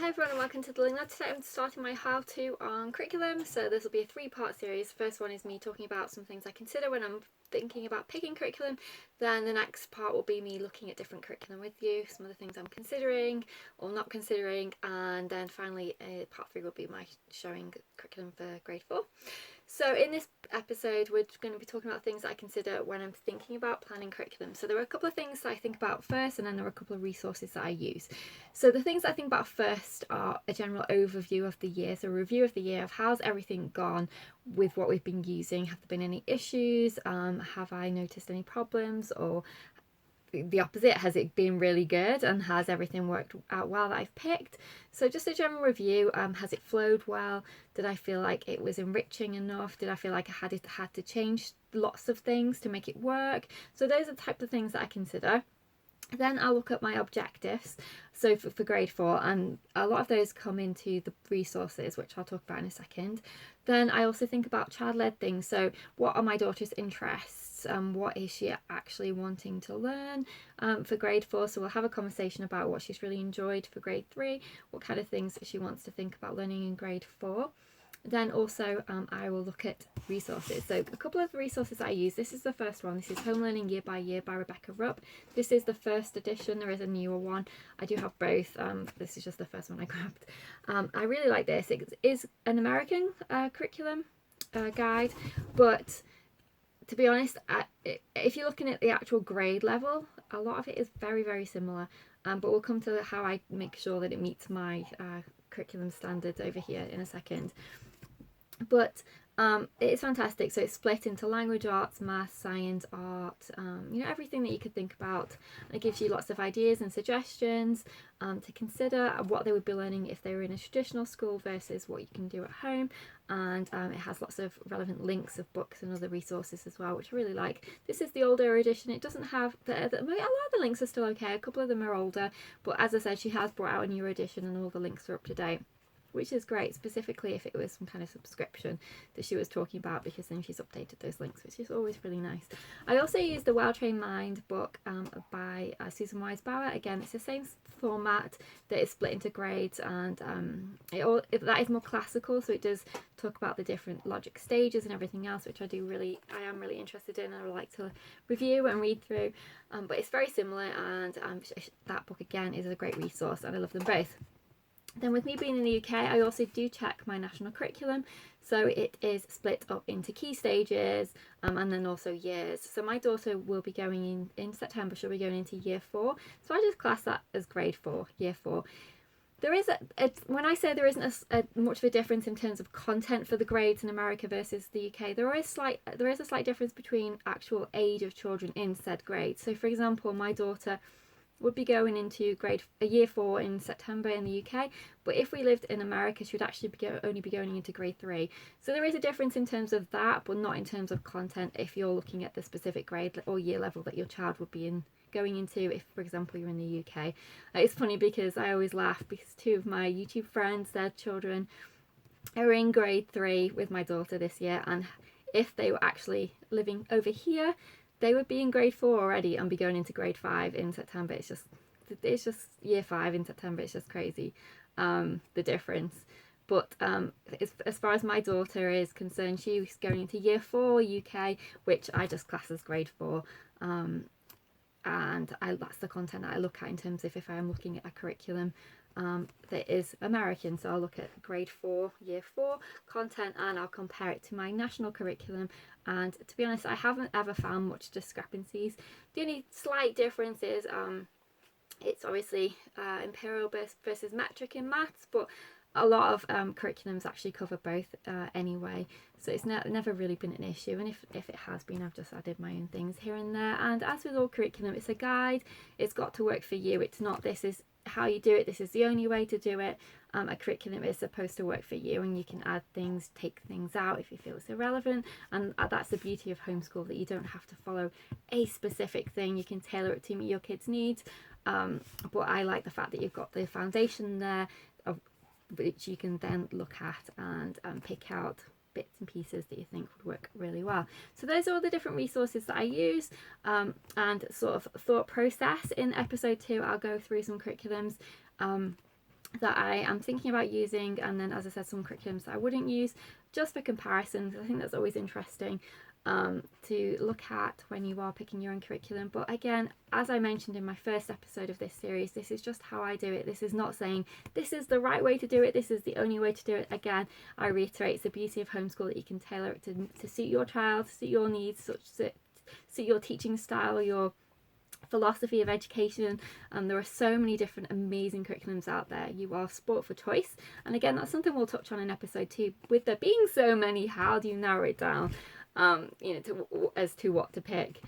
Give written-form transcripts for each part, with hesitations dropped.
Hi everyone and welcome to the Learning Ladder. Today I'm starting my how-to on curriculum. So this will be a three-part series. First one is me talking about some things I consider when I'm thinking about picking curriculum. Then the next part will be me looking at different curriculum with you, some of the things I'm considering or not considering, and then finally part 3 will be my showing curriculum for grade 4. So in this episode we're going to be talking about things that I consider when I'm thinking about planning curriculum. So there are a couple of things that I think about first, and then there are a couple of resources that I use. So the things I think about first are a general overview of the year, so a review of the year of how's everything gone with what we've been using. Have there been any issues? Have I noticed any problems? Or the opposite, has it been really good and has everything worked out well that I've picked? So just a general review. Has it flowed well? Did I feel like it was enriching enough? Did I feel like I had to change lots of things to make it work? So those are the type of things that I consider. Then I'll look at my objectives, so for grade 4, and a lot of those come into the resources, which I'll talk about in a second. Then I also think about child-led things, so what are my daughter's interests? What is she actually wanting to learn for grade 4? So we'll have a conversation about what she's really enjoyed for grade 3, what kind of things she wants to think about learning in grade 4. Then also I will look at resources. So a couple of resources I use. This is the first one. This is Home Learning Year by Year by Rebecca Rupp. This is the first edition. There is a newer one. I do have both. This is just the first one I grabbed. I really like this. It is an American curriculum guide, but to be honest, if you're looking at the actual grade level, a lot of it is very, very similar. But we'll come to how I make sure that it meets my curriculum standards over here in a second. But it's fantastic. So it's split into language arts, math, science, art, everything that you could think about. It gives you lots of ideas and suggestions to consider what they would be learning if they were in a traditional school versus what you can do at home. And it has lots of relevant links of books and other resources as well, which I really like. This is the older edition. It doesn't have a lot of the links are still okay. A couple of them are older, but as I said, she has brought out a newer edition and all the links are up to date, which is great, specifically if it was some kind of subscription that she was talking about, because then she's updated those links, which is always really nice. I also use the Well-Trained Mind book by Susan Wise Bauer. Again, it's the same format that is split into grades, and that is more classical, so it does talk about the different logic stages and everything else, which I am really interested in and I would like to review and read through. But it's very similar, and that book again is a great resource, and I love them both. Then with me being in the UK, I also do check my national curriculum. So it is split up into key stages and then also years. So my daughter will be going in September, she'll be going into year 4. So I just class that as grade 4, year 4. There is when I say there isn't much of a difference in terms of content for the grades in America versus the UK, there is a slight difference between actual age of children in said grade. So for example, my daughter would be going into year 4 in September in the UK, but if we lived in America, she would actually only be going into grade 3. So there is a difference in terms of that, but not in terms of content if you're looking at the specific grade or year level that your child would be going into if, for example, you're in the UK. It's funny because I always laugh because 2 of my YouTube friends, their children are in grade 3 with my daughter this year, and if they were actually living over here, they would be in grade 4 already and be going into grade 5 in September. It's just year 5 in September. It's just crazy, the difference. But as far as my daughter is concerned, she's going into year 4 UK, which I just class as grade 4. And that's the content that I look at in terms of if I'm looking at a curriculum that is American. So I'll look at grade 4, year 4 content, and I'll compare it to my national curriculum. And to be honest, I haven't ever found much discrepancies. The only slight difference is it's obviously imperial versus metric in maths, but a lot of curriculums actually cover both anyway, so it's never really been an issue, and if it has been, I've just added my own things here and there. And as with all curriculum, it's a guide. It's got to work for you. It's not this is how you do it, this is the only way to do it. A curriculum is supposed to work for you, and you can add things, take things out if you feel it's irrelevant, and that's the beauty of homeschool, that you don't have to follow a specific thing. You can tailor it to meet your kids' needs, but I like the fact that you've got the foundation there of which you can then look at and pick out bits and pieces that you think would work really well. So those are all the different resources that I use, and sort of thought process. In episode 2 I'll go through some curriculums that I am thinking about using, and then, as I said, some curriculums that I wouldn't use, just for comparisons. I think that's always interesting to look at when you are picking your own curriculum. But again, as I mentioned in my first episode of this series, this is just how I do it. This is not saying this is the right way to do it, this is the only way to do it. Again, I reiterate, it's the beauty of homeschool that you can tailor it to suit your child, to suit your needs, suit your teaching style, your philosophy of education. There are so many different amazing curriculums out there. You are sport for choice, and again, that's something we'll touch on in episode 2. With there being so many, how do you narrow it down, as to what to pick?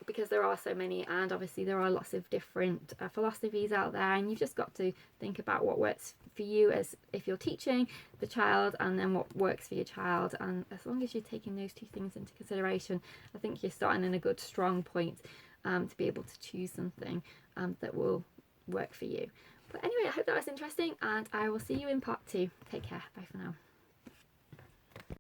Because there are so many, and obviously there are lots of different philosophies out there, and you've just got to think about what works for you as if you're teaching the child, and then what works for your child. And as long as you're taking those two things into consideration, I think you're starting in a good strong point to be able to choose something that will work for you. But anyway, I hope that was interesting, and I will see you in part 2. Take care. Bye for now.